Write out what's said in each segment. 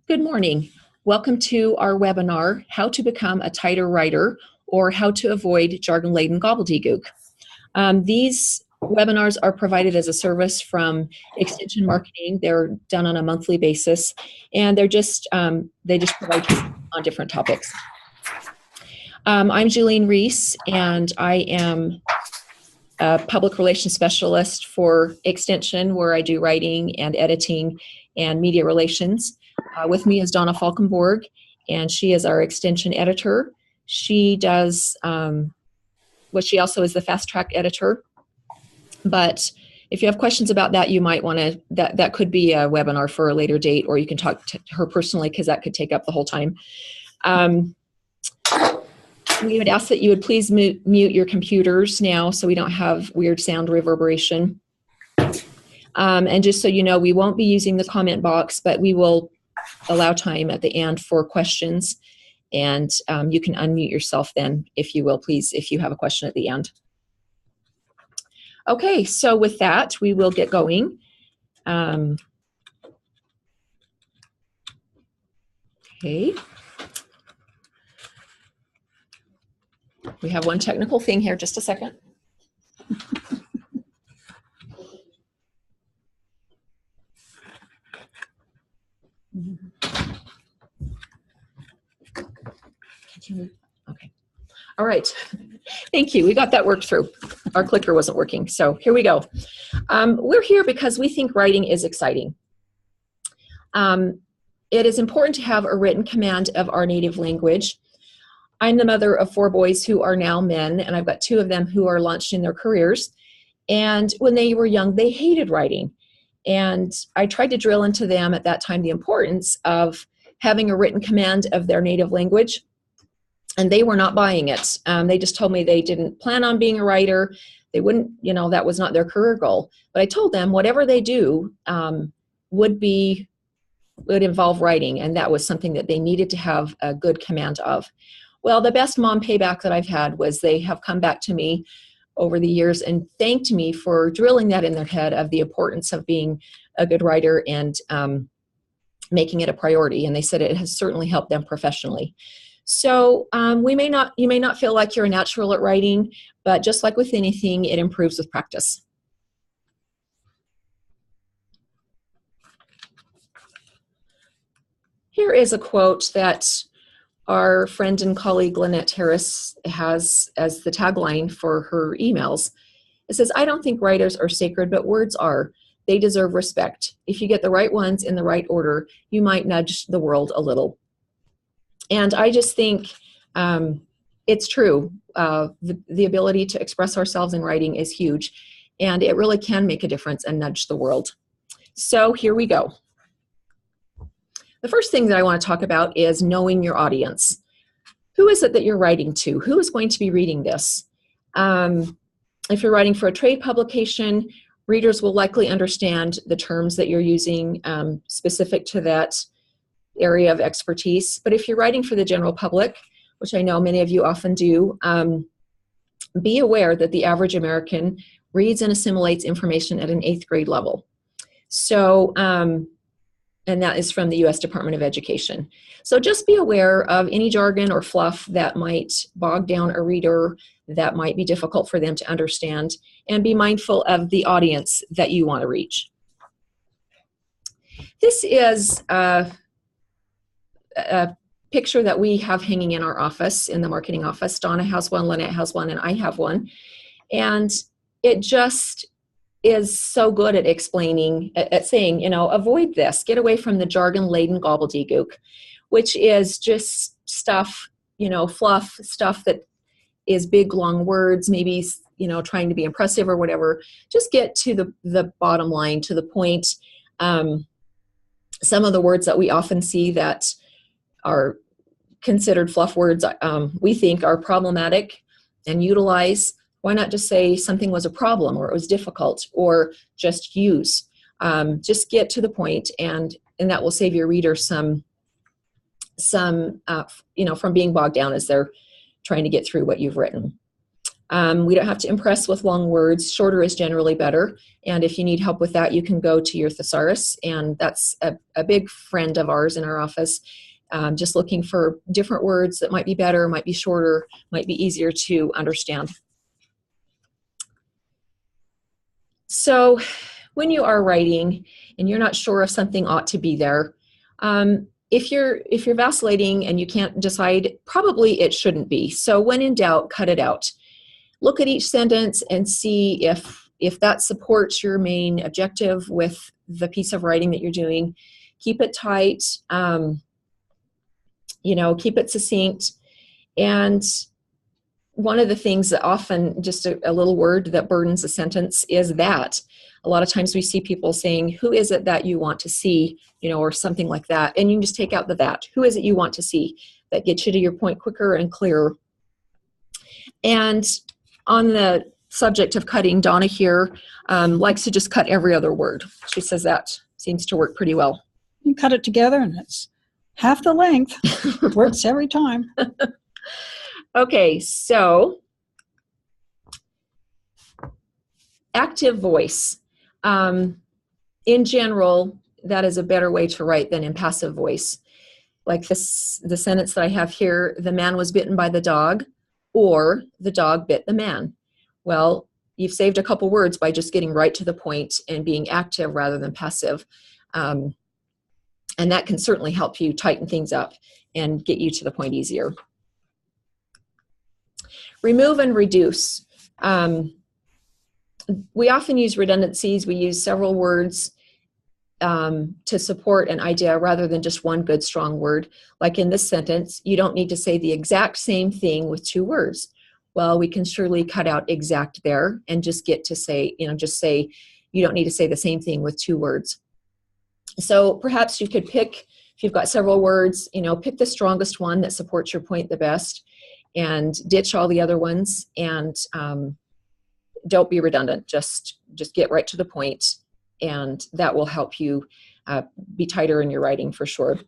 Good morning. Welcome to our webinar, How to Become a Tighter Writer or How to Avoid Jargon-Laden Gobbledygook. These webinars are provided as a service from Extension Marketing. They're done on a monthly basis, and they just provide on different topics. I'm Julene Reese, and I am a public relations specialist for Extension, where I do writing and editing and media relations. With me is Donna Falkenborg, and she is our Extension editor. She does, she also is the fast track editor. But if you have questions about that, you might want to, that could be a webinar for a later date, or you can talk to her personally, because that could take up the whole time. We would ask that you would please mute your computers now so we don't have weird sound reverberation. And just so you know, we won't be using the comment box, but we will allow time at the end for questions. And you can unmute yourself then, if you will, please, if you have a question at the end. Okay, so with that, we will get going. Okay. We have one technical thing here, just a second. Okay. All right. Thank you. We got that worked through. Our clicker wasn't working, so here we go. We're here because we think writing is exciting. It is important to have a written command of our native language. I'm the mother of 4 boys who are now men, and I've got 2 of them who are launched in their careers. And when they were young, they hated writing. And I tried to drill into them at that time the importance of having a written command of their native language. And they were not buying it. They just told me they didn't plan on being a writer. They wouldn't, that was not their career goal. But I told them whatever they do would involve writing, and that was something that they needed to have a good command of. Well, the best mom payback that I've had was they have come back to me over the years and thanked me for drilling that in their head of the importance of being a good writer and making it a priority. And they said it has certainly helped them professionally. So you may not feel like you're a natural at writing, but just like with anything, it improves with practice. Here is a quote that our friend and colleague Lynette has as the tagline for her emails. It says, "I don't think writers are sacred, but words are. They deserve respect. If you get the right ones in the right order, you might nudge the world a little." And I just think it's true. The ability to express ourselves in writing is huge, and it really can make a difference and nudge the world. So here we go. The first thing that I want to talk about is knowing your audience. Who is it that you're writing to? Who is going to be reading this? If you're writing for a trade publication, readers will likely understand the terms that you're using specific to that area of expertise. But if you're writing for the general public, which I know many of you often do, be aware that the average American reads and assimilates information at an 8th grade level. So, and that is from the U.S. Department of Education. So just be aware of any jargon or fluff that might bog down a reader, that might be difficult for them to understand, and be mindful of the audience that you want to reach. This is a picture that we have hanging in our office, in the marketing office. Donna has one, Lynette has one, and I have one. And it just is so good at explaining, at saying, avoid this, get away from the jargon-laden gobbledygook, which is just stuff, fluff, stuff that is big, long words, maybe, trying to be impressive or whatever. Just get to the bottom line, to the point. Some of the words that we often see that are considered fluff words, we think are problematic and utilize. Why not just say something was a problem, or it was difficult, or just use? Just get to the point, and that will save your reader some from being bogged down as they're trying to get through what you've written. We don't have to impress with long words. Shorter is generally better. And if you need help with that, you can go to your thesaurus. And that's a big friend of ours in our office. Just looking for different words that might be better, might be shorter, might be easier to understand. So when you are writing and you're not sure if something ought to be there, if you're vacillating and you can't decide, probably it shouldn't be. So when in doubt, cut it out. Look at each sentence and see if that supports your main objective with the piece of writing that you're doing. Keep it tight, keep it succinct. And one of the things that often, just a little word that burdens a sentence is that. A lot of times we see people saying, who is it that you want to see, or something like that. And you can just take out the that. Who is it you want to see? That gets you to your point quicker and clearer. And on the subject of cutting, Donna here likes to just cut every other word. She says that seems to work pretty well. You cut it together and it's half the length. It works every time. Okay, so active voice. In general, that is a better way to write than in passive voice. Like the sentence that I have here, the man was bitten by the dog, or the dog bit the man. Well, you've saved a couple words by just getting right to the point and being active rather than passive. And that can certainly help you tighten things up and get you to the point easier. Remove and reduce. We often use redundancies. We use several words to support an idea rather than just one good, strong word. Like in this sentence, you don't need to say the exact same thing with two words. Well, we can surely cut out exact there and just get to say, just say you don't need to say the same thing with two words. So perhaps you could pick, if you've got several words, pick the strongest one that supports your point the best and ditch all the other ones, and don't be redundant. Just get right to the point, and that will help you be tighter in your writing for sure.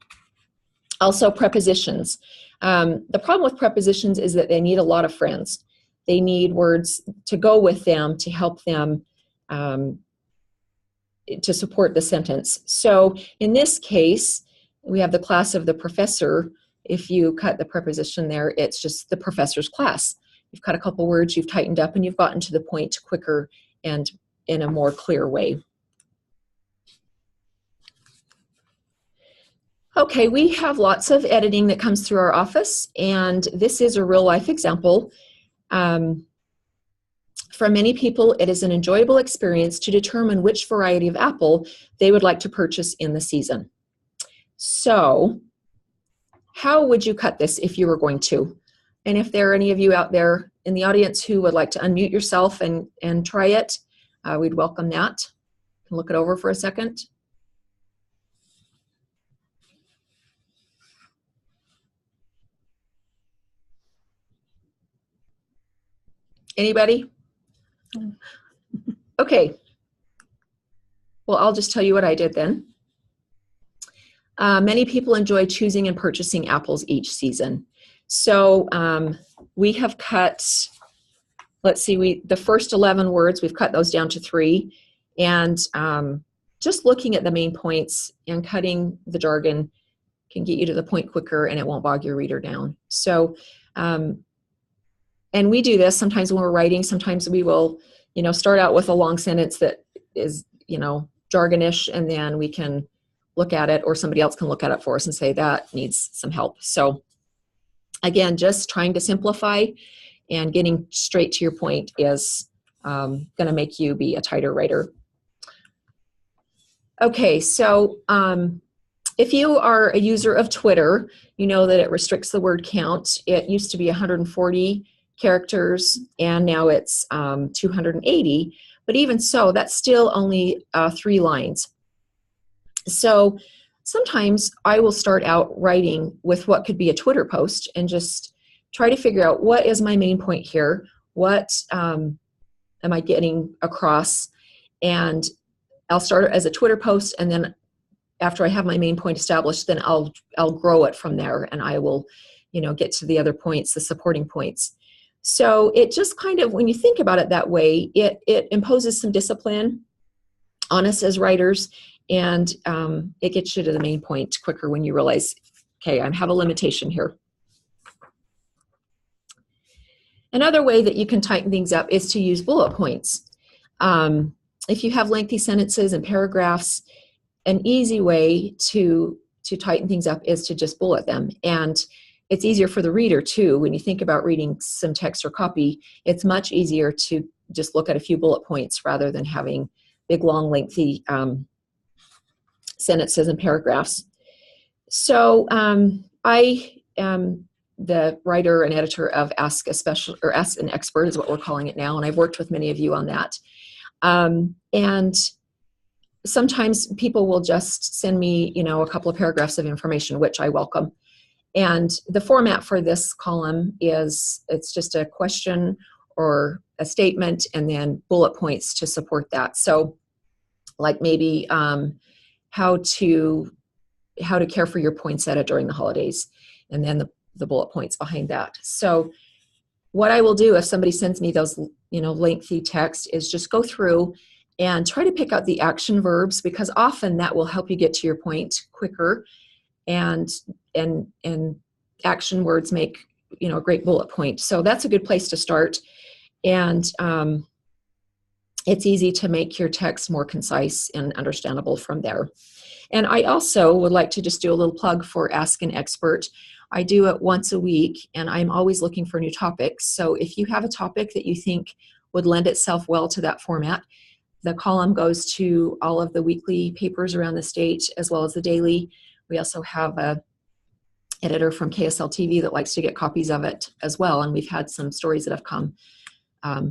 Also, prepositions. The problem with prepositions is that they need a lot of friends. They need words to go with them to help them to support the sentence. So in this case, we have the class of the professor. If you cut the preposition there, it's just the professor's class. You've cut a couple words, you've tightened up, and you've gotten to the point quicker and in a more clear way. Okay, we have lots of editing that comes through our office, and this is a real-life example. For many people, it is an enjoyable experience to determine which variety of apple they would like to purchase in the season. So, how would you cut this if you were going to? And if there are any of you out there in the audience who would like to unmute yourself and try it, we'd welcome that. You can look it over for a second. Anybody? Okay. Well, I'll just tell you what I did then. Many people enjoy choosing and purchasing apples each season. So we have cut, let's see, the first 11 words, we've cut those down to 3. And just looking at the main points and cutting the jargon can get you to the point quicker, and it won't bog your reader down. So, and we do this sometimes when we're writing. Sometimes we will, start out with a long sentence that is, jargonish, and then we can look at it, or somebody else can look at it for us and say that needs some help. So again, just trying to simplify and getting straight to your point is going to make you be a tighter writer. Okay, so if you are a user of Twitter, you know that it restricts the word count. It used to be 140 characters, and now it's 280. But even so, that's still only 3 lines. So sometimes I will start out writing with what could be a Twitter post and just try to figure out what is my main point here, what am I getting across, and I'll start as a Twitter post, and then after I have my main point established, then I'll grow it from there, and I will, get to the other points, the supporting points. So it just kind of, when you think about it that way, it imposes some discipline on us as writers, and it gets you to the main point quicker when you realize, okay, I have a limitation here. Another way that you can tighten things up is to use bullet points. If you have lengthy sentences and paragraphs, an easy way to tighten things up is to just bullet them. And it's easier for the reader too. When you think about reading some text or copy, it's much easier to just look at a few bullet points rather than having big, long, lengthy sentences and paragraphs. So I am the writer and editor of Ask an Expert is what we're calling it now, and I've worked with many of you on that. And sometimes people will just send me, a couple of paragraphs of information, which I welcome. And the format for this column is, it's just a question or a statement and then bullet points to support that. So like maybe how to care for your poinsettia during the holidays, and then the bullet points behind that. So what I will do if somebody sends me those, lengthy text is just go through and try to pick out the action verbs, because often that will help you get to your point quicker. And action words make, a great bullet point. So that's a good place to start. And it's easy to make your text more concise and understandable from there. And I also would like to just do a little plug for Ask an Expert. I do it once a week, and I'm always looking for new topics. So if you have a topic that you think would lend itself well to that format, the column goes to all of the weekly papers around the state as well as the daily. We also have a editor from KSL TV that likes to get copies of it as well, and we've had some stories that have come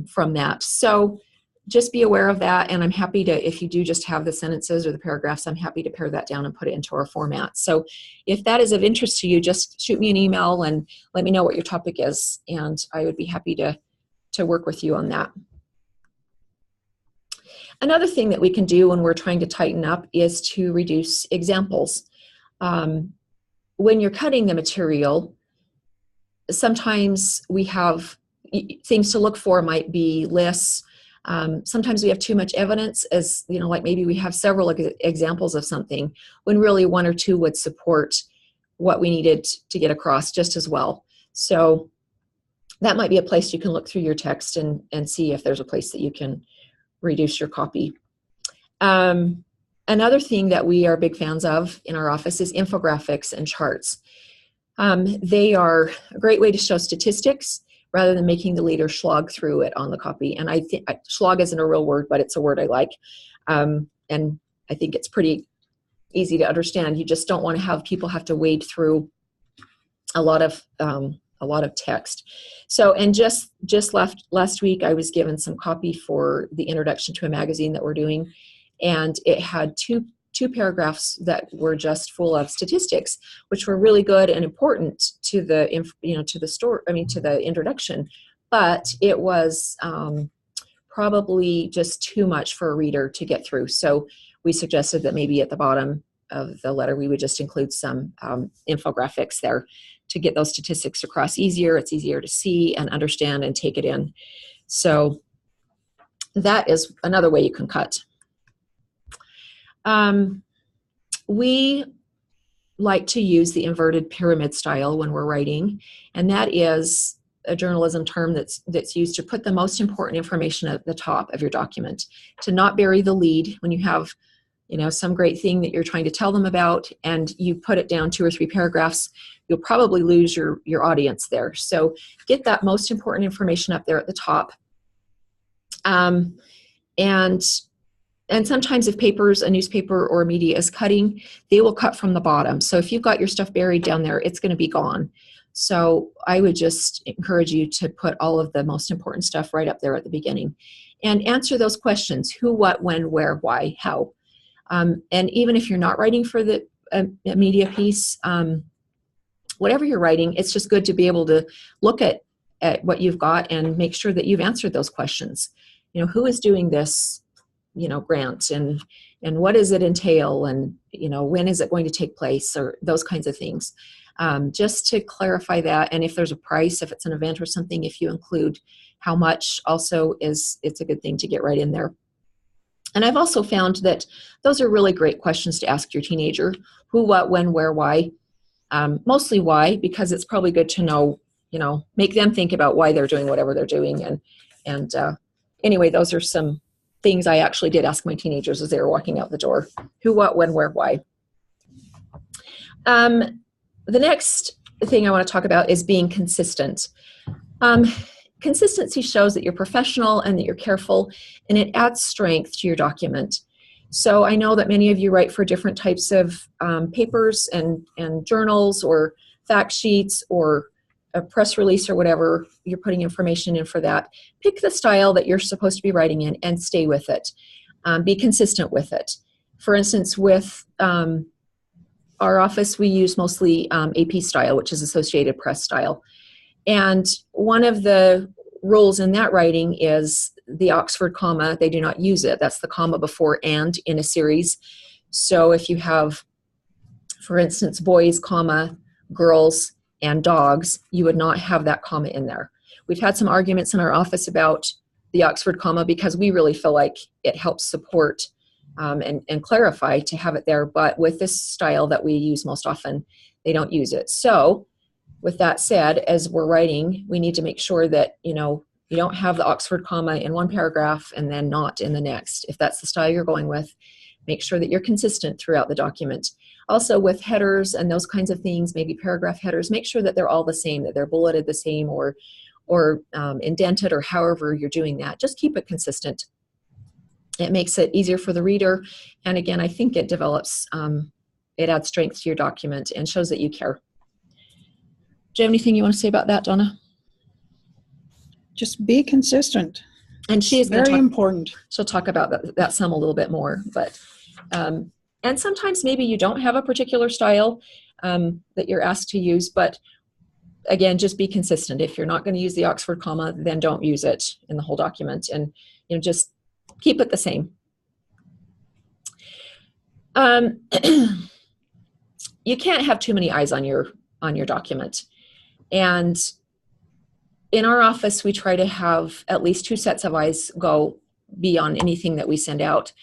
from that. So just be aware of that, and I'm happy to, if you do just have the sentences or the paragraphs, I'm happy to pare that down and put it into our format. So if that is of interest to you, just shoot me an email and let me know what your topic is, and I would be happy to work with you on that. Another thing that we can do when we're trying to tighten up is to reduce examples. When you're cutting the material, sometimes we have things to look for, might be lists. Sometimes we have too much evidence, as like maybe we have several examples of something when really one or two would support what we needed to get across just as well. So that might be a place you can look through your text and see if there's a place that you can reduce your copy. Another thing that we are big fans of in our office is infographics and charts. They are a great way to show statistics rather than making the reader slog through it on the copy. And I think slog isn't a real word, but it's a word I like. And I think it's pretty easy to understand. You just don't want to have people have to wade through a lot of text. So, and just last week, I was given some copy for the introduction to a magazine that we're doing, and it had two paragraphs that were just full of statistics, which were really good and important to the to the introduction. But it was probably just too much for a reader to get through. So we suggested that maybe at the bottom of the letter we would just include some infographics there to get those statistics across easier. It's easier to see and understand and take it in. So that is another way you can cut. We like to use the inverted pyramid style when we're writing, and that is a journalism term that's used to put the most important information at the top of your document, to not bury the lead when you have some great thing that you're trying to tell them about and you put it down 2 or 3 paragraphs. You'll probably lose your audience there. So get that most important information up there at the top. And sometimes if a newspaper or media is cutting, they will cut from the bottom. So if you've got your stuff buried down there, it's going to be gone. So I would just encourage you to put all of the most important stuff right up there at the beginning and answer those questions: who, what, when, where, why, how. And even if you're not writing for a media piece, whatever you're writing, it's just good to be able to look at what you've got and make sure that you've answered those questions. Who is doing this grant, and and what does it entail, and when is it going to take place, or those kinds of things. Just to clarify that, and if there's a price, if it's an event or something, if you include how much also, it's a good thing to get right in there. And I've also found that those are really great questions to ask your teenager: who, what, when, where, why. Mostly why, because it's probably good to know, make them think about why they're doing whatever they're doing. And anyway, those are some things I actually did ask my teenagers as they were walking out the door: who, what, when, where, why. The next thing I want to talk about is being consistent. Consistency shows that you're professional and that you're careful, and it adds strength to your document. So I know that many of you write for different types of papers and journals or fact sheets or a press release or whatever you're putting information in for that. Pick the style that you're supposed to be writing in and stay with it. Be consistent with it. For instance, with our office, we use mostly AP style, which is Associated Press style. And one of the rules in that writing is the Oxford comma. They do not use it. That's the comma before and in a series. So if you have, for instance, boys, comma, girls, and dogs, you would not have that comma in there. We've had some arguments in our office about the Oxford comma because we really feel like it helps support and clarify to have it there. But with this style that we use most often, they don't use it. So with that said, as we're writing, we need to make sure that, you don't have the Oxford comma in one paragraph and then not in the next. If that's the style you're going with, make sure that you're consistent throughout the document. Also with headers and those kinds of things, maybe paragraph headers, make sure that they're all the same, that they're bulleted the same or indented, or however you're doing that. Just keep it consistent. It makes it easier for the reader. And again, I think it develops, it adds strength to your document and shows that you care. Do you have anything you want to say about that, Donna? Just be consistent. And she is very important. She'll talk about that some a little bit more. But and sometimes maybe you don't have a particular style that you're asked to use. But again, just be consistent. If you're not going to use the Oxford comma, then don't use it in the whole document, and just keep it the same. You can't have too many eyes on your document. And in our office, we try to have at least 2 sets of eyes be on anything that we send out.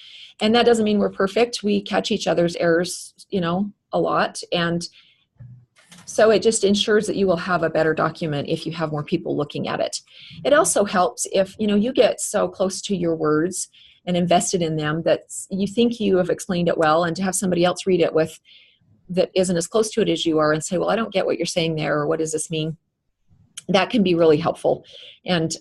And that doesn't mean we're perfect. We catch each other's errors, a lot. And so it just ensures that you will have a better document if you have more people looking at it. It also helps if, you get so close to your words and invested in them that you think you have explained it well, and to have somebody else read it that isn't as close to it as you are and say, well, I don't get what you're saying there, or what does this mean? That can be really helpful. And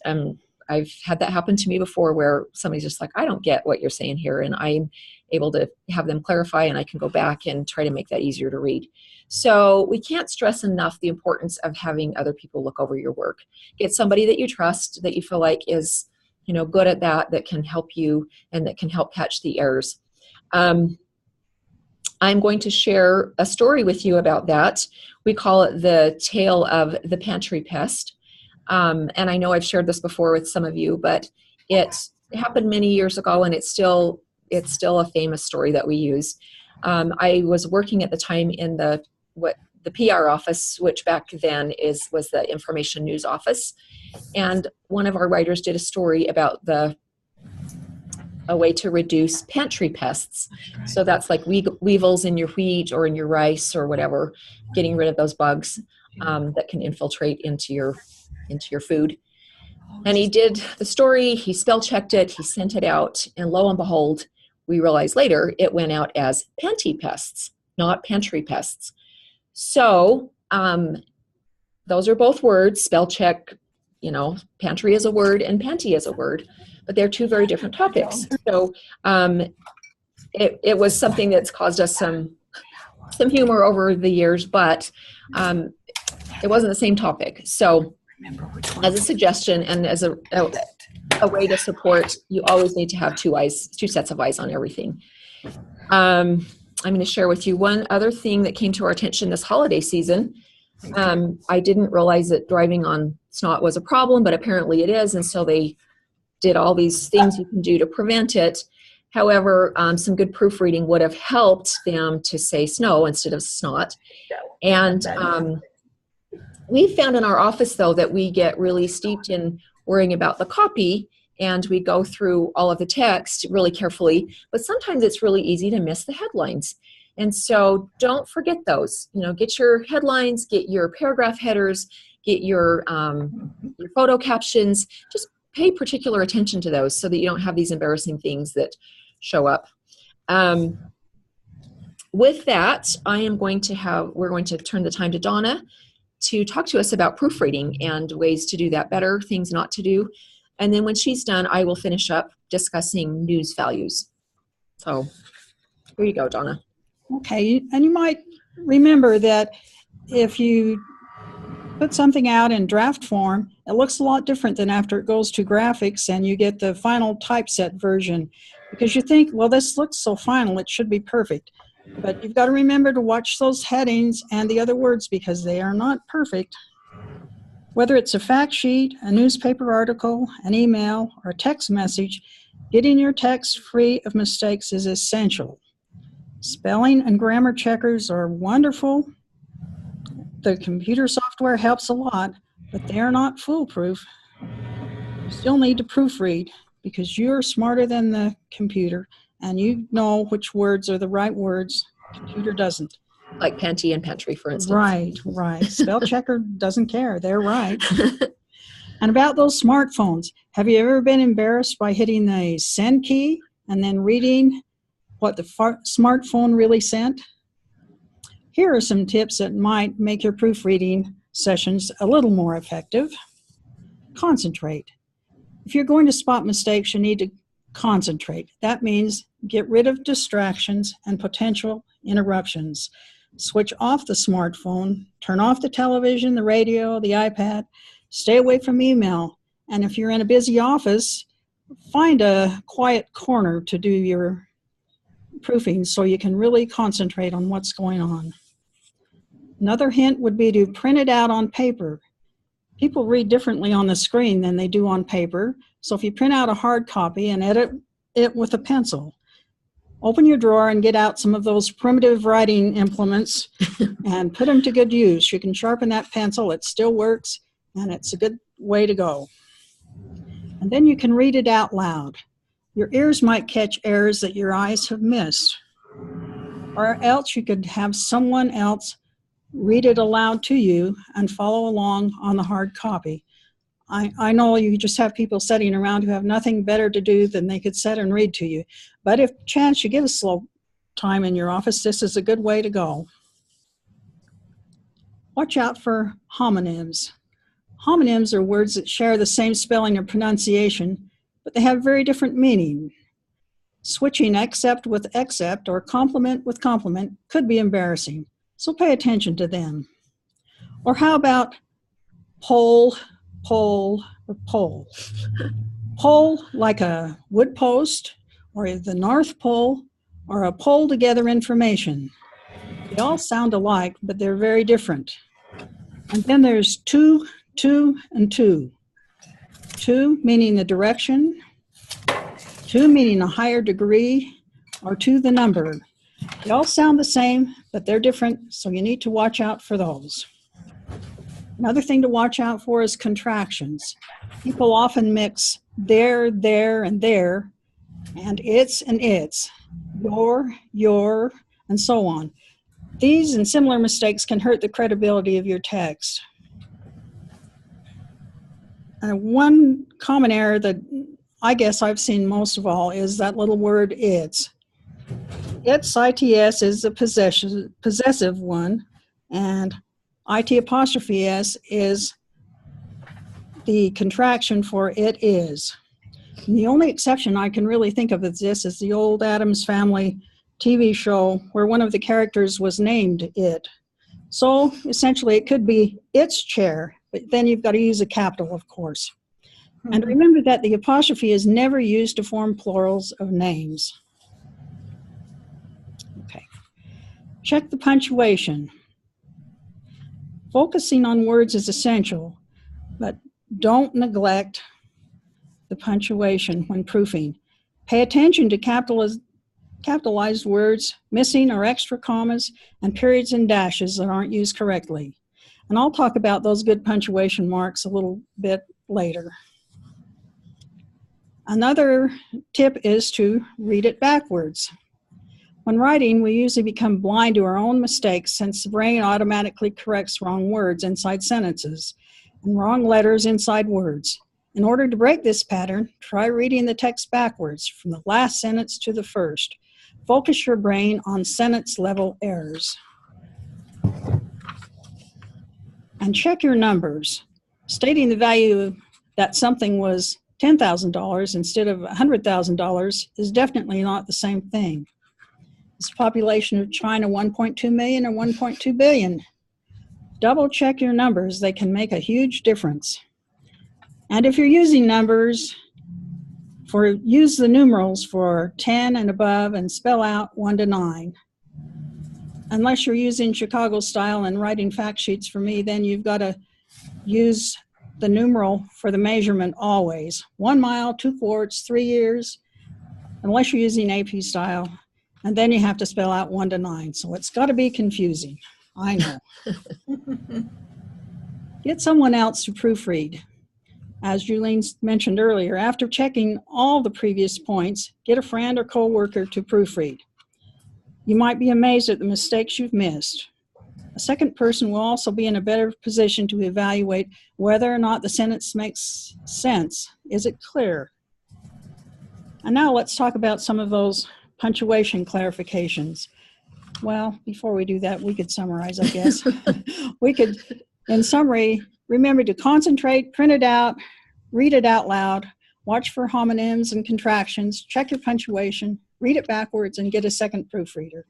I've had that happen to me before, where somebody's just like, I don't get what you're saying here. And I'm able to have them clarify, and I can go back and try to make that easier to read. So we can't stress enough the importance of having other people look over your work. Get somebody that you trust, that you feel like is, good at that can help you and that can help catch the errors. I'm going to share a story with you about that. We call it the tale of the pantry pest. And I know I've shared this before with some of you, but it happened many years ago, and it's still a famous story that we use. I was working at the time in the PR office, which back then was the information news office. And one of our writers did a story about a way to reduce pantry pests. So that's like weevils in your wheat or in your rice or whatever, getting rid of those bugs that can infiltrate into your food. And he did the story, he spell checked it, he sent it out, and lo and behold, we realized later it went out as panty pests, not pantry pests. So those are both words, spell check, pantry is a word and panty is a word, but they're 2 very different topics. So it was something that's caused us some humor over the years, but it wasn't the same topic. So as a suggestion and as a way to support, you always need to have 2 sets of eyes on everything. I'm going to share with you one other thing that came to our attention this holiday season. I didn't realize that driving on snot was a problem, but apparently it is. And so they did all these things you can do to prevent it. However, some good proofreading would have helped them to say snow instead of snot. And we found in our office, though, that we get really steeped in worrying about the copy, and we go through all of the text really carefully, but sometimes it's really easy to miss the headlines. And so don't forget those. You know, get your headlines, get your paragraph headers, get your photo captions. Just pay particular attention to those so that you don't have these embarrassing things that show up. With that, we're going to turn the time to Donna to talk to us about proofreading and ways to do that better, things not to do. And then when she's done, I will finish up discussing news values. So here you go, Donna. Okay, and you might remember that if you put something out in draft form, it looks a lot different than after it goes to graphics and you get the final typeset version, because you think, well, this looks so final, it should be perfect. But you've got to remember to watch those headings and the other words, because they are not perfect. Whether it's a fact sheet, a newspaper article, an email, or a text message, getting your text free of mistakes is essential. Spelling and grammar checkers are wonderful. The computer software helps a lot, but they are not foolproof. You still need to proofread, because you're smarter than the computer and you know which words are the right words. The computer doesn't. Like panty and pantry, for instance. Right. Spell checker doesn't care. They're right. And about those smartphones, have you ever been embarrassed by hitting the send key and then reading what the smartphone really sent? Here are some tips that might make your proofreading sessions a little more effective. Concentrate. If you're going to spot mistakes, you need to concentrate. That means get rid of distractions and potential interruptions. Switch off the smartphone, turn off the television, the radio, the iPad, stay away from email. And if you're in a busy office, find a quiet corner to do your proofing so you can really concentrate on what's going on. Another hint would be to print it out on paper. People read differently on the screen than they do on paper, so if you print out a hard copy and edit it with a pencil, open your drawer and get out some of those primitive writing implements and put them to good use. You can sharpen that pencil, it still works, and it's a good way to go. And then you can read it out loud. Your ears might catch errors that your eyes have missed. Or else you could have someone else read it aloud to you and follow along on the hard copy. I know you just have people sitting around who have nothing better to do than they could sit and read to you. But if chance you get a slow time in your office, this is a good way to go. Watch out for homonyms. Homonyms are words that share the same spelling or pronunciation, but they have very different meaning. Switching except with except or complement with complement could be embarrassing, so pay attention to them. Or how about pole, pole, or pole? Pole like a wood post, or the North Pole, or a pole to gather information. They all sound alike, but they're very different. And then there's two, and two. Two meaning the direction, two meaning a higher degree, or two the number. They all sound the same, but they're different, so you need to watch out for those. Another thing to watch out for is contractions. People often mix there, and there, and it's and its, your, and so on. These and similar mistakes can hurt the credibility of your text. One common error that I guess I've seen most of all is that little word its. Its, ITS, is the possessive one, and IT apostrophe S is the contraction for it is. And the only exception I can really think of of this is the old Addams Family TV show where one of the characters was named it. So essentially it could be its chair, but then you've got to use a capital, of course. And remember that the apostrophe is never used to form plurals of names. Okay. Check the punctuation. Focusing on words is essential, but don't neglect the punctuation when proofing. Pay attention to capitalized words, missing or extra commas, and periods and dashes that aren't used correctly. And I'll talk about those good punctuation marks a little bit later. Another tip is to read it backwards. When writing, we usually become blind to our own mistakes since the brain automatically corrects wrong words inside sentences and wrong letters inside words. In order to break this pattern, try reading the text backwards from the last sentence to the first. Focus your brain on sentence level errors. And check your numbers. Stating the value that something was $10,000 instead of $100,000 is definitely not the same thing. Is the population of China 1.2 million or 1.2 billion? Double check your numbers. They can make a huge difference. And if you're using numbers, use the numerals for 10 and above and spell out 1 to 9. Unless you're using Chicago style and writing fact sheets for me, then you've got to use the numeral for the measurement always. 1 mile, 2 quarts, 3 years, unless you're using AP style. And then you have to spell out 1 to 9. So it's got to be confusing. I know. Get someone else to proofread. As Julene mentioned earlier, after checking all the previous points, get a friend or co-worker to proofread. You might be amazed at the mistakes you've missed. A second person will also be in a better position to evaluate whether or not the sentence makes sense. Is it clear? And now let's talk about some of those punctuation clarifications. Well, before we do that, we could summarize, I guess. We could, in summary, remember to concentrate, print it out, read it out loud, watch for homonyms and contractions, check your punctuation, read it backwards, and get a second proofreader.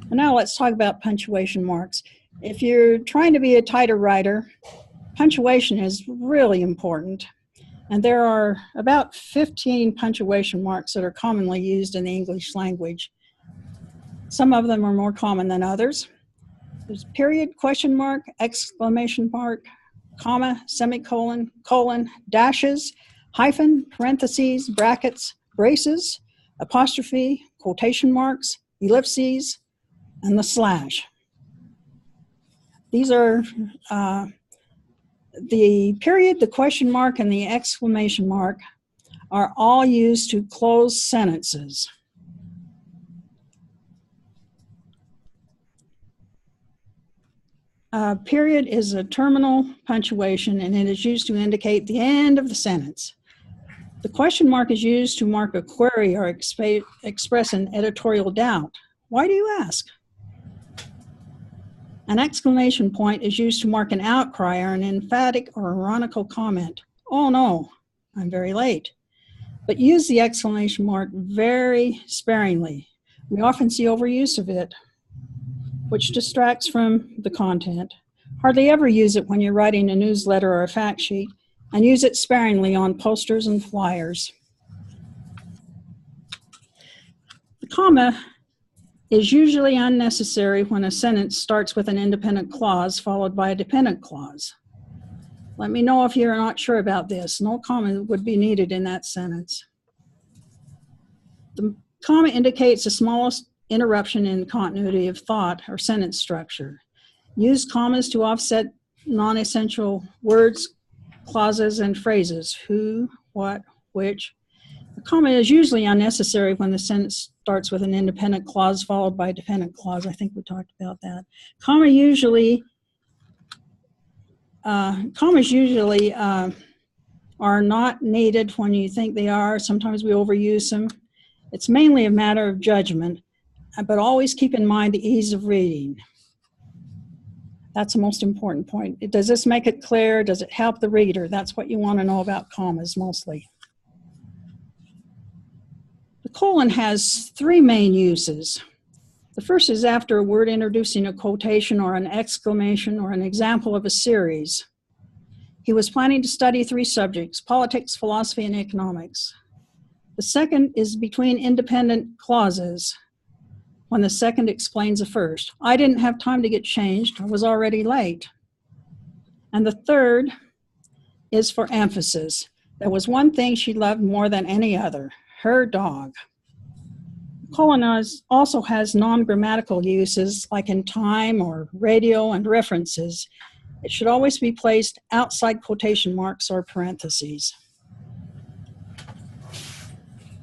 And now let's talk about punctuation marks. If you're trying to be a tighter writer, punctuation is really important. And there are about 15 punctuation marks that are commonly used in the English language. Some of them are more common than others. There's period, question mark, exclamation mark, comma, semicolon, colon, dashes, hyphen, parentheses, brackets, braces, apostrophe, quotation marks, ellipses, and the slash. These are the period, the question mark, and the exclamation mark are all used to close sentences. Period is a terminal punctuation, and it is used to indicate the end of the sentence. The question mark is used to mark a query or express an editorial doubt. Why do you ask? An exclamation point is used to mark an outcry or an emphatic or ironical comment. Oh no, I'm very late. But use the exclamation mark very sparingly. We often see overuse of it, which distracts from the content. Hardly ever use it when you're writing a newsletter or a fact sheet, and use it sparingly on posters and flyers. The comma is usually unnecessary when a sentence starts with an independent clause followed by a dependent clause. Let me know if you're not sure about this. No comma would be needed in that sentence. The comma indicates the smallest interruption in continuity of thought or sentence structure. Use commas to offset non-essential words, clauses, and phrases. Who, what, which. A comma is usually unnecessary when the sentence starts with an independent clause followed by a dependent clause. I think we talked about that. Commas usually are not needed when you think they are. Sometimes we overuse them. It's mainly a matter of judgment, but always keep in mind the ease of reading. That's the most important point. Does this make it clear? Does it help the reader? That's what you want to know about commas mostly. The colon has 3 main uses. The first is after a word introducing a quotation or an exclamation or an example of a series. He was planning to study 3 subjects: politics, philosophy, and economics. The second is between independent clauses, when the second explains the first. I didn't have time to get changed. I was already late. And the third is for emphasis. There was one thing she loved more than any other, her dog. Colon also has non-grammatical uses like in time or radio and references. It should always be placed outside quotation marks or parentheses.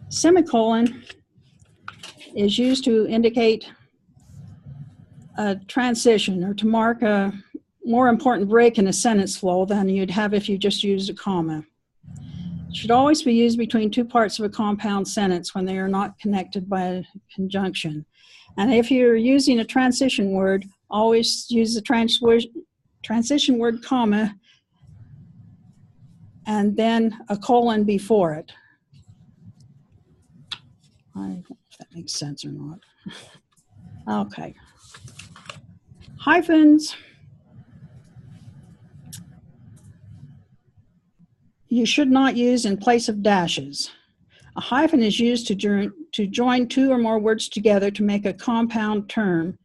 Semicolon is used to indicate a transition or to mark a more important break in a sentence flow than you'd have if you just used a comma. It should always be used between two parts of a compound sentence when they are not connected by a conjunction. And if you're using a transition word, always use the transition word comma and then a colon before it. I don't know if that makes sense or not. Okay. Hyphens. You should not use in place of dashes. A hyphen is used to join two or more words together to make a compound term,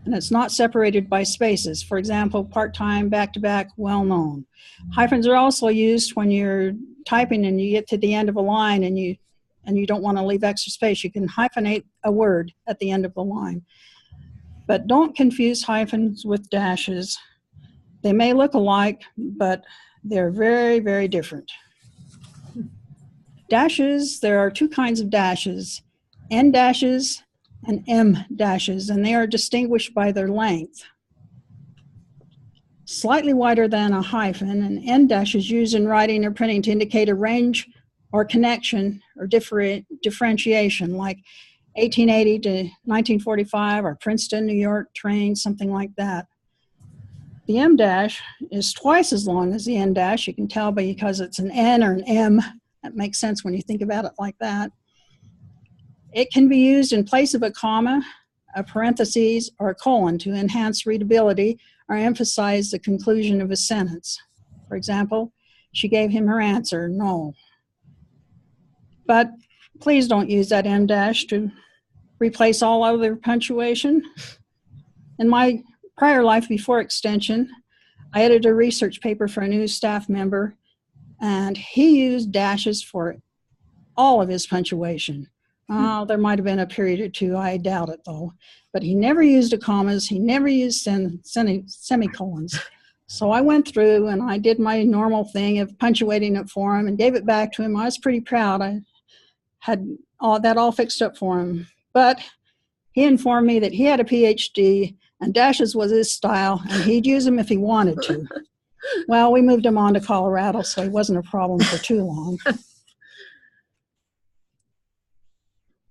and it's not separated by spaces. For example, part-time, back-to-back, well-known. Hyphens are also used when you're typing and you get to the end of a line and you don't want to leave extra space. You can hyphenate a word at the end of the line. But don't confuse hyphens with dashes. They may look alike, but they're very, very different. Dashes, there are two kinds of dashes, N dashes and M dashes, and they are distinguished by their length. Slightly wider than a hyphen, an N dash is used in writing or printing to indicate a range or connection or differentiation, like 1880 to 1945 or Princeton, New York train, something like that. The M dash is twice as long as the N dash. You can tell because it's an N or an M. That makes sense when you think about it like that. It can be used in place of a comma, a parentheses, or a colon to enhance readability or emphasize the conclusion of a sentence. For example, she gave him her answer, no. But please don't use that M dash to replace all other punctuation. In my prior life before Extension, I edited a research paper for a new staff member, and he used dashes for all of his punctuation. There might have been a period or two, I doubt it though, but he never used a commas, he never used semicolons. So I went through and I did my normal thing of punctuating it for him and gave it back to him. I was pretty proud. I had that all fixed up for him. But he informed me that he had a PhD and dashes was his style and he'd use them if he wanted to. Well, we moved him on to Colorado, so he wasn't a problem for too long.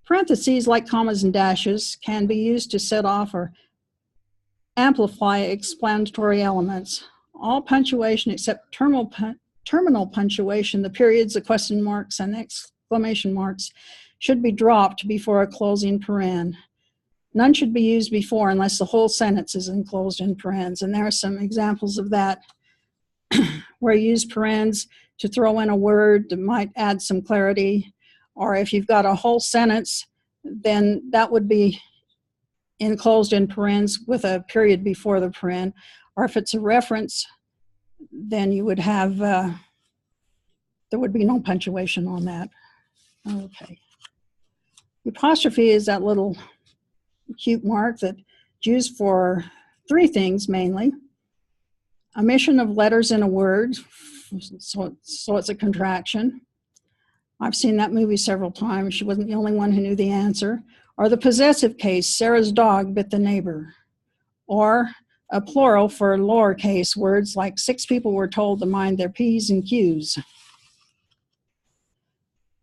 Parentheses, like commas and dashes, can be used to set off or amplify explanatory elements. All punctuation except terminal punctuation, the periods, the question marks, and exclamation marks, should be dropped before a closing paren. None should be used before unless the whole sentence is enclosed in parens. And there are some examples of that where you use parens to throw in a word that might add some clarity. Or if you've got a whole sentence, then that would be enclosed in parens with a period before the paren. Or if it's a reference, then you would have, there would be no punctuation on that. Okay. The apostrophe is that little cute mark that's used for three things mainly. Omission of letters in a word, so it's a contraction. I've seen that movie several times. She wasn't the only one who knew the answer. Or the possessive case, Sarah's dog bit the neighbor. Or a plural for lowercase words like 6 people were told to mind their P's and Q's.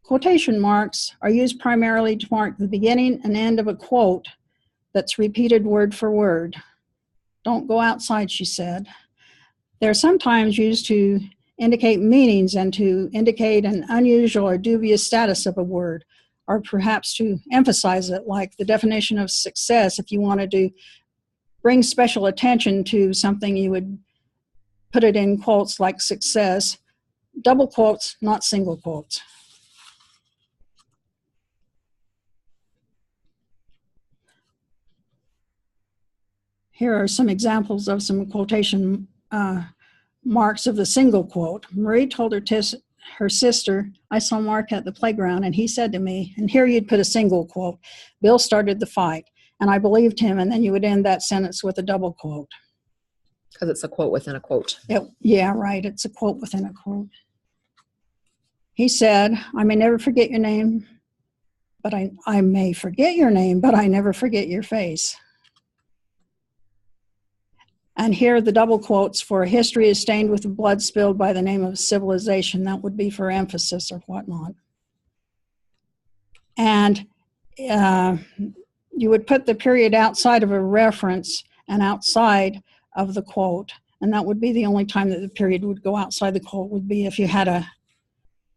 Quotation marks are used primarily to mark the beginning and end of a quote that's repeated word for word. Don't go outside, she said. They're sometimes used to indicate meanings and to indicate an unusual or dubious status of a word, or perhaps to emphasize it, like the definition of success. If you wanted to bring special attention to something, you would put it in quotes like success, double quotes, not single quotes. Here are some examples of some quotation marks of the single quote. Marie told her her sister, I saw Mark at the playground, and he said to me, and here you'd put a single quote, Bill started the fight. And I believed him, and then you would end that sentence with a double quote. Because it's a quote within a quote. Yeah, right. It's a quote within a quote. He said, I may never forget your name, but I may forget your name, but I never forget your face. And here are the double quotes for history is stained with the blood spilled by the name of civilization. That would be for emphasis or whatnot. And you would put the period outside of a reference and outside of the quote. And that would be the only time that the period would go outside the quote would be if you had a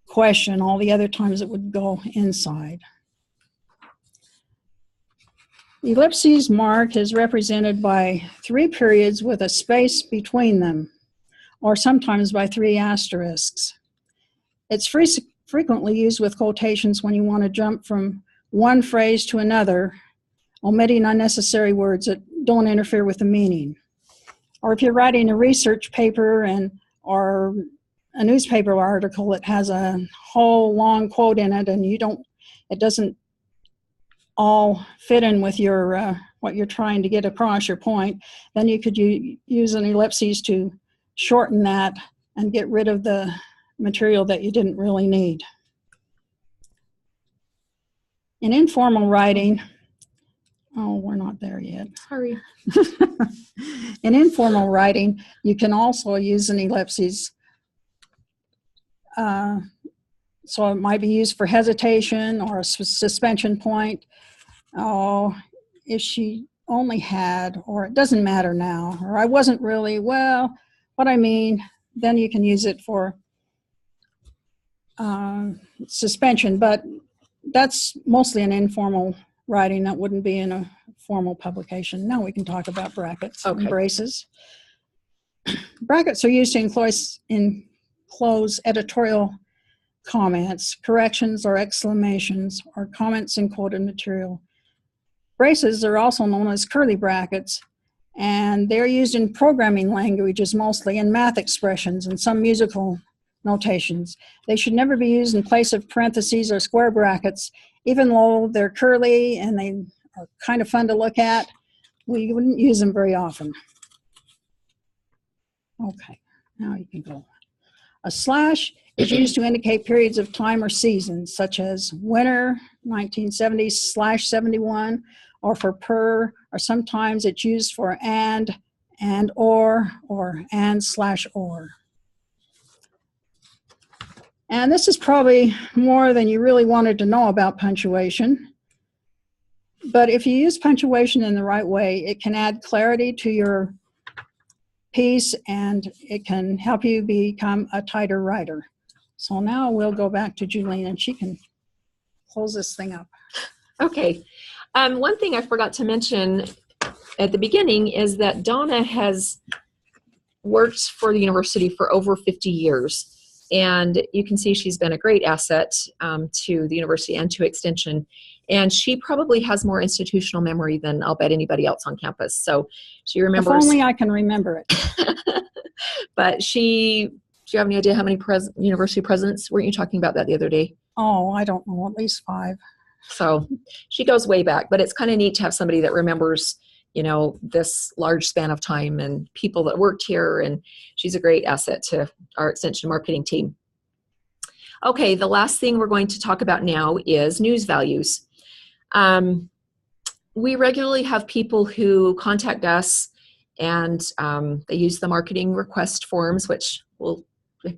question. All the other times it would go inside. The ellipses mark is represented by 3 periods with a space between them, or sometimes by 3 asterisks. It's frequently used with quotations when you want to jump from one phrase to another, omitting unnecessary words that don't interfere with the meaning. Or if you're writing a research paper or a newspaper article that has a whole long quote in it and it doesn't all fit in with your what you're trying to get across your point, then you could use an ellipses to shorten that and get rid of the material that you didn't really need. In informal writing, oh, we're not there yet. Sorry. In informal writing, you can also use an ellipses. So it might be used for hesitation or a suspension point. Oh, if she only had, or it doesn't matter now, or I wasn't really, well, what I mean, then you can use it for suspension, but that's mostly an informal writing. That wouldn't be in a formal publication. Now we can talk about brackets and braces. Brackets are used to enclose editorial comments, corrections or exclamations, or comments in quoted material. Braces are also known as curly brackets, and they're used in programming languages mostly, in math expressions and some musical notations. They should never be used in place of parentheses or square brackets, even though they're curly and they are kind of fun to look at. We wouldn't use them very often. Okay, now you can go. A slash is used to indicate periods of time or seasons, such as winter 1970/71, or for per, or sometimes it's used for and or and/or. And this is probably more than you really wanted to know about punctuation. But if you use punctuation in the right way, it can add clarity to your piece and it can help you become a tighter writer. So now we'll go back to Julene and she can close this thing up. Okay. One thing I forgot to mention at the beginning is that Donna has worked for the university for over 50 years. And you can see she's been a great asset to the university and to Extension. And she probably has more institutional memory than I'll bet anybody else on campus. So she remembers. If only I can remember it. But do you have any idea how many university presidents? Weren't you talking about that the other day? Oh, I don't know, at least 5. So she goes way back, but it's kind of neat to have somebody that remembers, this large span of time and people that worked here, and she's a great asset to our Extension marketing team. Okay, the last thing we're going to talk about now is news values. We regularly have people who contact us and they use the marketing request forms, which we'll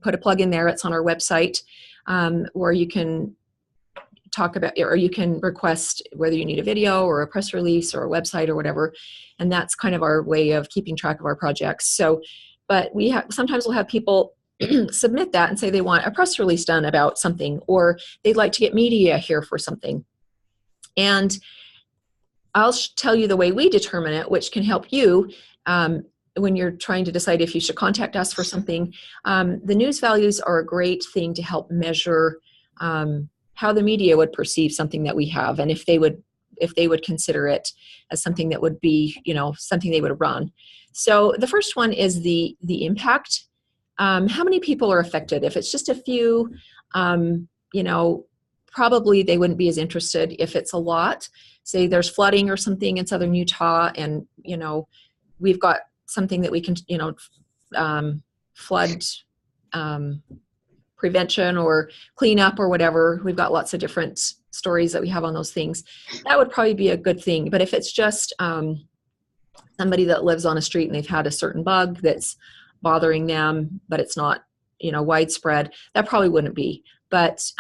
put a plug in there. It's on our website, where you can talk about, or you can request whether you need a video or a press release or a website or whatever. And that's kind of our way of keeping track of our projects. So, but sometimes we'll have people submit that and say they want a press release done about something, or they'd like to get media here for something. And I'll tell you the way we determine it, which can help you when you're trying to decide if you should contact us for something. The news values are a great thing to help measure how the media would perceive something that we have, and if they would consider it as something that would be, something they would run. So the first one is the impact. how many people are affected? If it's just a few, you know, probably they wouldn't be as interested. If it's a lot, say there's flooding or something in southern Utah, and, you know, we've got something that we can, you know, flood prevention or cleanup or whatever. We've got lots of different stories that we have on those things. That would probably be a good thing. But if it's just somebody that lives on a street and they've had a certain bug that's bothering them, but it's not, you know, widespread, that probably wouldn't be. But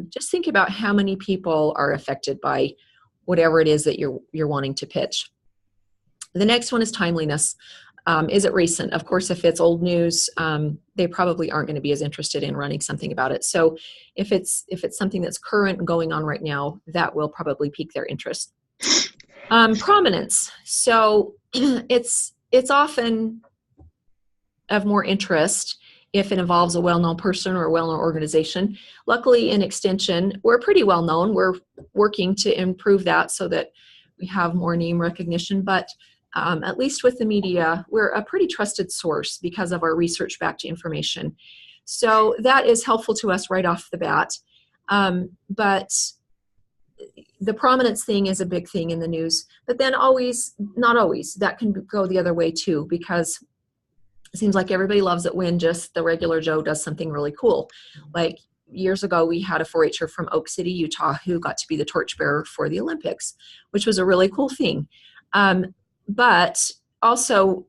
just think about how many people are affected by whatever it is that you're wanting to pitch. The next one is timeliness. Is it recent? Of course, if it's old news, they probably aren't going to be as interested in running something about it. So if it's something that's current and going on right now, that will probably pique their interest. Prominence. So it's often of more interest if it involves a well-known person or a well-known organization. Luckily, in Extension, we're pretty well-known. We're working to improve that so that we have more name recognition, but at least with the media, we're a pretty trusted source because of our research-backed information. So that is helpful to us right off the bat. But the prominence thing is a big thing in the news. But then not always, that can go the other way too, because it seems like everybody loves it when just the regular Joe does something really cool. Like years ago, we had a 4-H'er from Oak City, Utah, who got to be the torchbearer for the Olympics, which was a really cool thing. But also,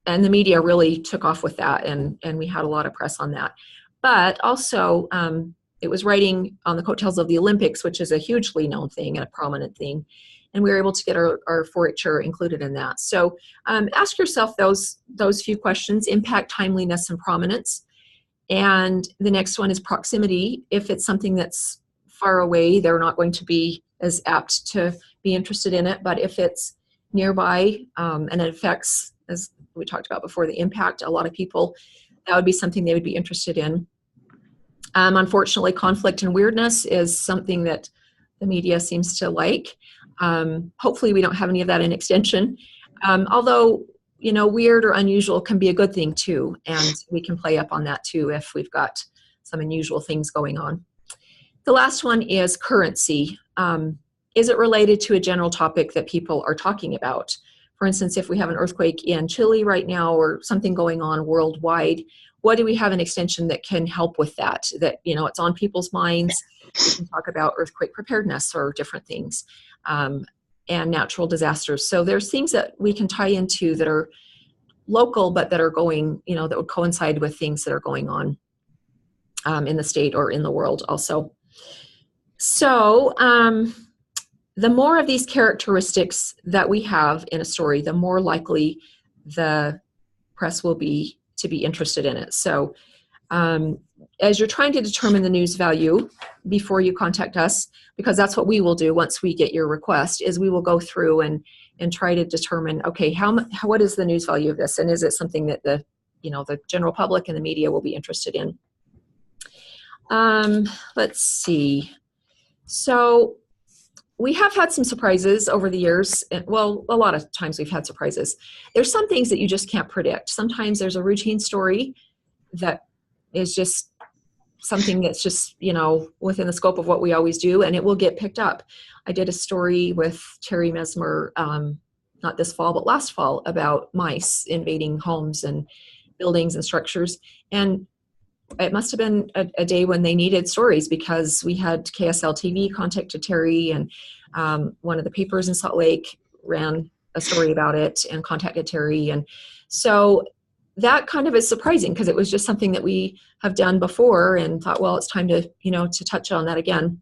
and the media really took off with that, and we had a lot of press on that. But also, it was writing on the coattails of the Olympics, which is a hugely known thing and a prominent thing. And we were able to get our 4-H'er included in that. So ask yourself those few questions: impact, timeliness, and prominence. And the next one is proximity. If it's something that's far away, they're not going to be as apt to be interested in it. But if it's nearby and it affects, as we talked about before, the impact, a lot of people, that would be something they would be interested in. Unfortunately, conflict and weirdness is something that the media seems to like. Hopefully we don't have any of that in Extension. Although, you know, weird or unusual can be a good thing too, and we can play up on that too if we've got some unusual things going on. The last one is currency. Is it related to a general topic that people are talking about? For instance, if we have an earthquake in Chile right now or something going on worldwide, what do we have in Extension that can help with that? That, you know, it's on people's minds. We can talk about earthquake preparedness or different things, and natural disasters. So there's things that we can tie into that are local, but that are going, you know, that would coincide with things that are going on in the state or in the world also. So, the more of these characteristics that we have in a story, the more likely the press will be to be interested in it. So as you're trying to determine the news value before you contact us, because that's what we will do once we get your request, is we will go through and try to determine, okay, what is the news value of this? And is it something that the general public and the media will be interested in? Let's see. So we have had some surprises over the years. Well, a lot of times we've had surprises. There's some things that you just can't predict. Sometimes there's a routine story that is just something that's just, you know, within the scope of what we always do, and it will get picked up. I did a story with Terry Mesmer, not this fall, but last fall, about mice invading homes and buildings and structures. And it must have been a day when they needed stories, because we had KSL TV contacted Terry, and one of the papers in Salt Lake ran a story about it and contacted Terry. And so that kind of is surprising, because it was just something that we have done before and thought, well, it's time to, you know, to touch on that again.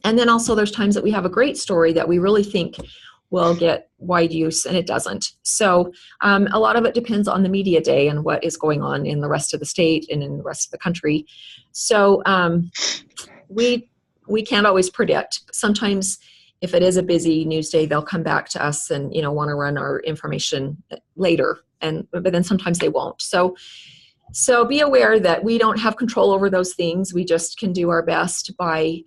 And then also there's times that we have a great story that we really think will get wide use, and it doesn't. So a lot of it depends on the media day and what is going on in the rest of the state and in the rest of the country. So we can't always predict. Sometimes if it is a busy news day, they'll come back to us and, you know, want to run our information later, but then sometimes they won't. So be aware that we don't have control over those things. We just can do our best by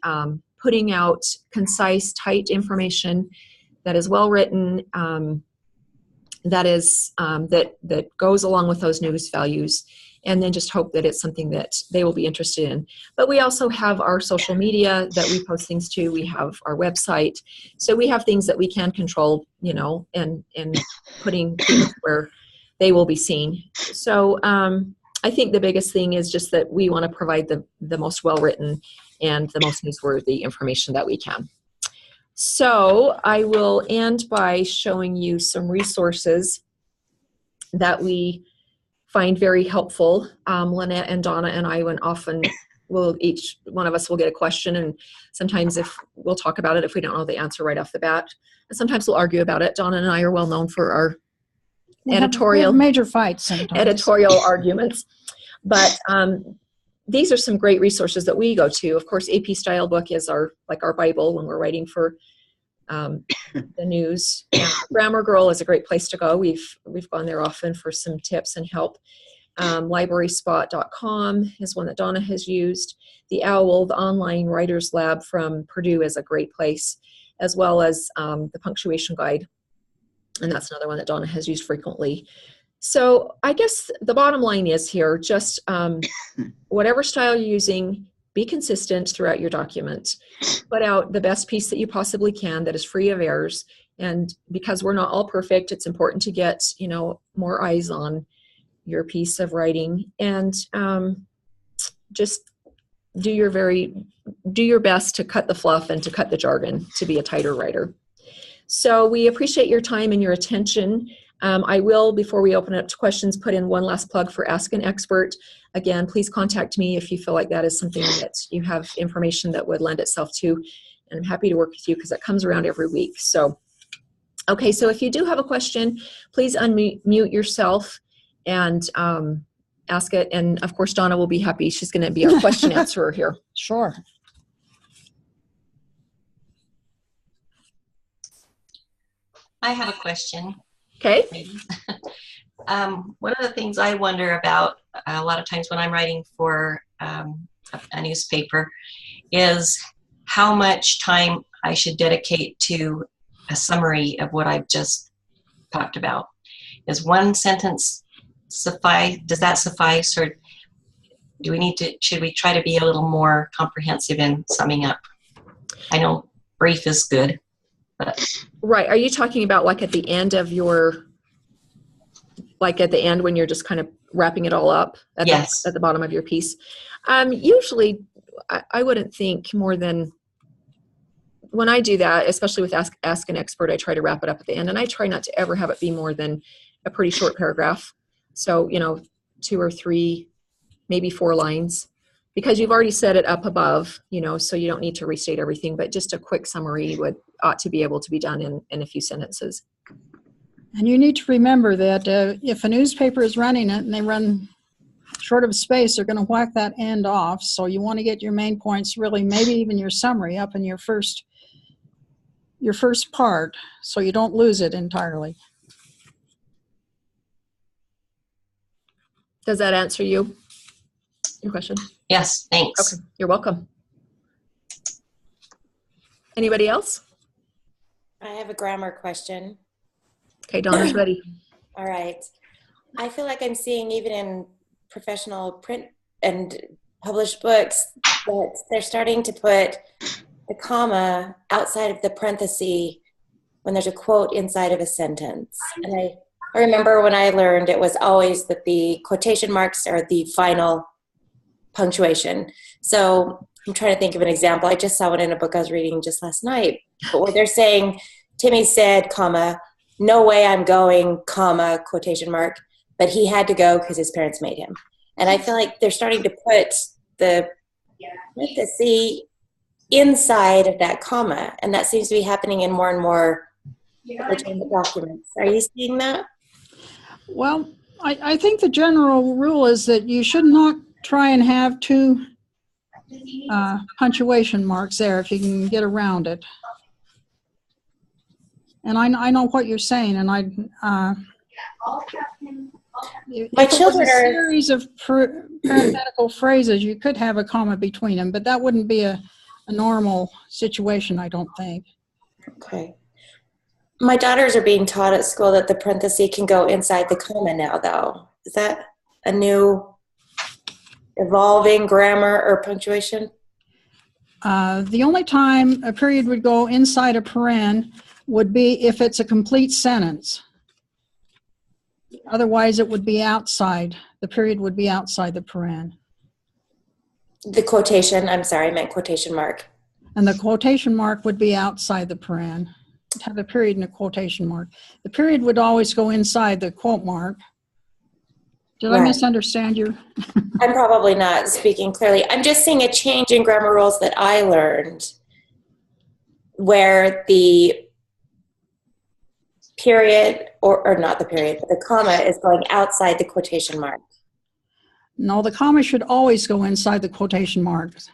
putting out concise, tight information that is well written, that is that goes along with those news values, and then just hope that it's something that they will be interested in. But we also have our social media that we post things to. We have our website, so we have things that we can control, and putting things where they will be seen. So I think the biggest thing is just that we want to provide the most well-written and the most newsworthy information that we can. So I will end by showing you some resources that we find very helpful. Lynette and Donna and I, each one of us will get a question, and sometimes we'll talk about it if we don't know the answer right off the bat. And sometimes we'll argue about it. Donna and I are well known for our we have major fights sometimes. Editorial arguments. But these are some great resources that we go to. Of course, AP Style Book is our Bible when we're writing for the news. And Grammar Girl is a great place to go. We've gone there often for some tips and help. LibrarySpot.com is one that Donna has used. The OWL, the Online Writers Lab from Purdue, is a great place, as well as the Punctuation Guide. And that's another one that Donna has used frequently. So I guess the bottom line is here, just whatever style you're using, be consistent throughout your document. Put out the best piece that you possibly can that is free of errors. And because we're not all perfect, it's important to get, more eyes on your piece of writing. And just do your best to cut the fluff and to cut the jargon to be a tighter writer. So we appreciate your time and your attention. I will, before we open it up to questions, put in one last plug for Ask an Expert. Again, please contact me if you feel like that is something that you have information that would lend itself to. And I'm happy to work with you because it comes around every week. So, okay, so if you do have a question, please unmute yourself and ask it. And of course, Donna will be happy. She's going to be our question answerer here. Sure. I have a question. Okay. One of the things I wonder about a lot of times when I'm writing for a newspaper is how much time I should dedicate to a summary of what I've just talked about. Is one sentence suffice? Does that suffice, or should we try to be a little more comprehensive in summing up? I know brief is good. But. Right. Are you talking about like at the end of at the end when you're just kind of wrapping it all up at, yes. At the bottom of your piece? Usually I wouldn't think more than, when I do that, especially with Ask an Expert, I try to wrap it up at the end, and I try not to ever have it be more than a pretty short paragraph. So, 2 or 3, maybe 4 lines. Because you've already set it up above, so you don't need to restate everything, but just a quick summary ought to be able to be done in a few sentences. And you need to remember that if a newspaper is running it and they run short of space, they're going to whack that end off. So you want to get your main points, really, maybe even your summary up in your first part, so you don't lose it entirely. Does that answer your question? Yes, thanks. Okay, you're welcome. Anybody else? I have a grammar question. Okay, Donna's ready. All right. I feel like I'm seeing, even in professional print and published books, that they're starting to put the comma outside of the parenthesis when there's a quote inside of a sentence. And I remember when I learned, it was always that the quotation marks are the final punctuation. So I'm trying to think of an example. I just saw one in a book I was reading just last night, but where they're saying, Timmy said, comma, no way I'm going, comma, quotation mark, but he had to go because his parents made him. And I feel like they're starting to put the parenthesis inside of that comma, and that seems to be happening in more and more legitimate documents. Are you seeing that? Well, I think the general rule is that you should not try and have 2 punctuation marks there if you can get around it. And I know what you're saying, and My children a are series of parenthetical phrases, you could have a comma between them, but that wouldn't be a normal situation, I don't think. okay. My daughters are being taught at school that the parenthesis can go inside the comma now, though. Is that a new evolving grammar or punctuation? The only time a period would go inside a paren would be if it's a complete sentence. Otherwise, it would be outside. The period would be outside the paren. The quotation, I'm sorry, I meant quotation mark. And the quotation mark would be outside the paren. It'd have a period and a quotation mark. The period would always go inside the quote mark. Did I misunderstand you? I'm probably not speaking clearly. I'm just seeing a change in grammar rules that I learned where the period, or not the period, but the comma is going outside the quotation mark. No, the comma should always go inside the quotation marks.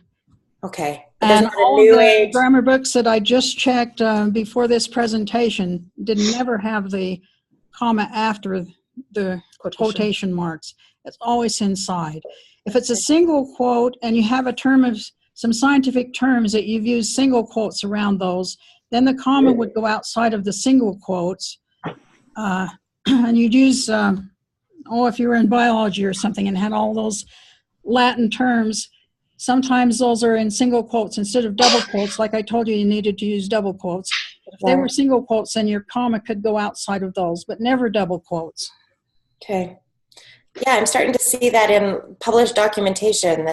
Okay. And all the grammar books that I just checked before this presentation did never have the comma after the quotation marks. It's always inside. If it's a single quote and you have a term of some scientific terms that you've used single quotes around those, then the comma would go outside of the single quotes. And you'd use, if you were in biology or something and had all those Latin terms, sometimes those are in single quotes instead of double quotes. Like I told you, you needed to use double quotes. If they were single quotes, then your comma could go outside of those, but never double quotes. Okay. Yeah, I'm starting to see that in published documentation.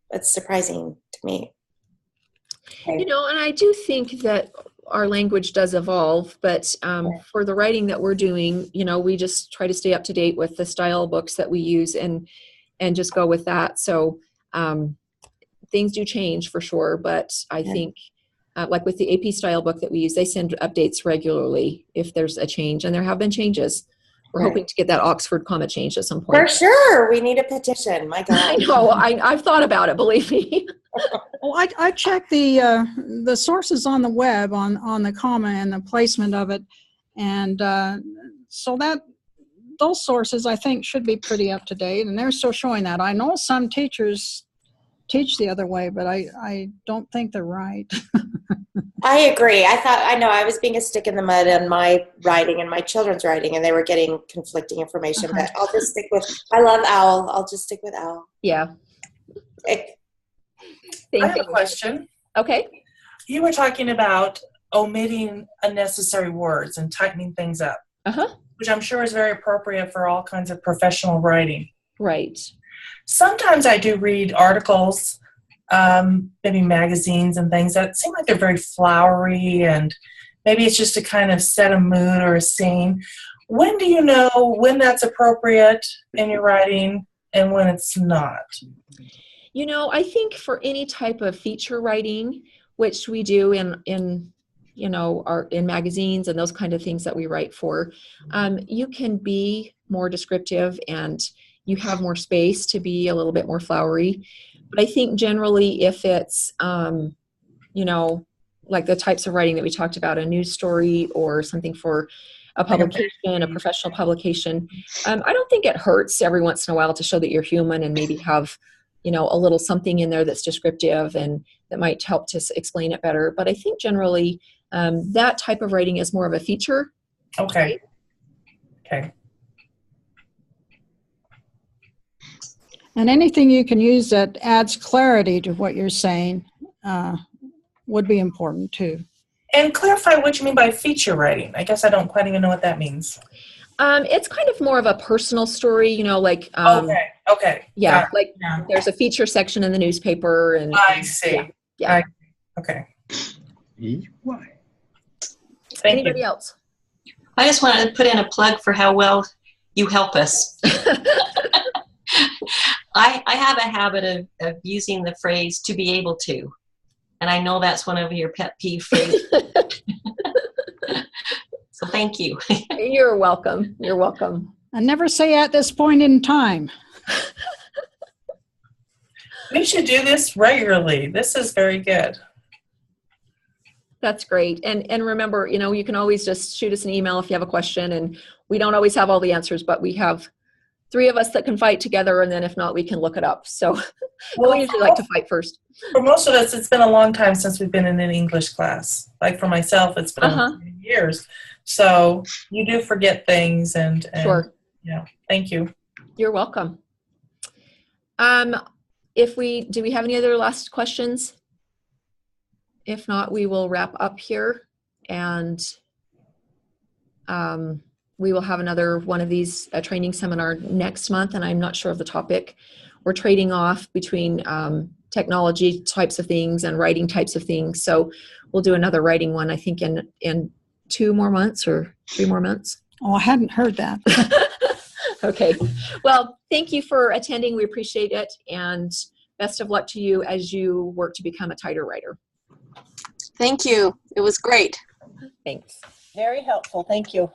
That's surprising to me. Okay. You know, and I do think that our language does evolve, but for the writing that we're doing, you know, we just try to stay up to date with the style books that we use and just go with that. So things do change for sure, but I think like with the AP style book that we use, they send updates regularly if there's a change, and there have been changes. We're hoping to get that Oxford comma changed at some point. For sure. We need a petition. My God. I know. I've thought about it, believe me. Well, I checked the sources on the web on the comma and the placement of it. And so those sources, I think, should be pretty up to date. And they're still showing that. I know some teachers teach the other way, but I don't think they're right. I agree. I was being a stick in the mud in my writing and my children's writing, and they were getting conflicting information, but I'll just stick with, I love OWL. I'll just stick with OWL. Yeah. Okay. I have a question. Okay. You were talking about omitting unnecessary words and tightening things up, which I'm sure is very appropriate for all kinds of professional writing. Right. Sometimes I do read articles, maybe magazines and things that seem like they're very flowery, and maybe it's just to kind of set a mood or a scene. When do you know when that's appropriate in your writing and when it's not? You know, I think for any type of feature writing, which we do in you know, in magazines and those kind of things that we write for, you can be more descriptive and you have more space to be a little bit more flowery. But I think generally if it's, you know, like the types of writing that we talked about, a news story or something for a publication, a professional publication, I don't think it hurts every once in a while to show that you're human and maybe have, you know, a little something in there that's descriptive and that might help to explain it better. But I think generally that type of writing is more of a feature. Okay. Okay. And anything you can use that adds clarity to what you're saying would be important too. And clarify what you mean by feature writing. I guess I don't quite even know what that means. It's kind of more of a personal story, you know, like okay. Yeah, like there's a feature section in the newspaper, and I see. Yeah. Okay. Why? Anybody else? I just want to put in a plug for how well you help us. I have a habit of using the phrase "to be able to," and I know that's one of your pet peeve phrases. So thank you. You're welcome. You're welcome. And never say at this point in time. We should do this regularly. This is very good. That's great. And remember, you know, you can always just shoot us an email if you have a question, and we don't always have all the answers, but we have three of us that can fight together, and then if not, we can look it up. So Well, we usually like to fight first. For most of us, it's been a long time since we've been in an English class. Like for myself, it's been many years. So you do forget things, and Sure. Yeah, thank you. You're welcome. Do we have any other last questions? If not, we will wrap up here, and we will have another one of these training seminar next month, and I'm not sure of the topic. We're trading off between technology types of things and writing types of things. So we'll do another writing one, I think, in 2 more months or 3 more months. Oh, I hadn't heard that. Okay. Well, thank you for attending. We appreciate it. And best of luck to you as you work to become a tighter writer. Thank you. It was great. Thanks. Very helpful. Thank you.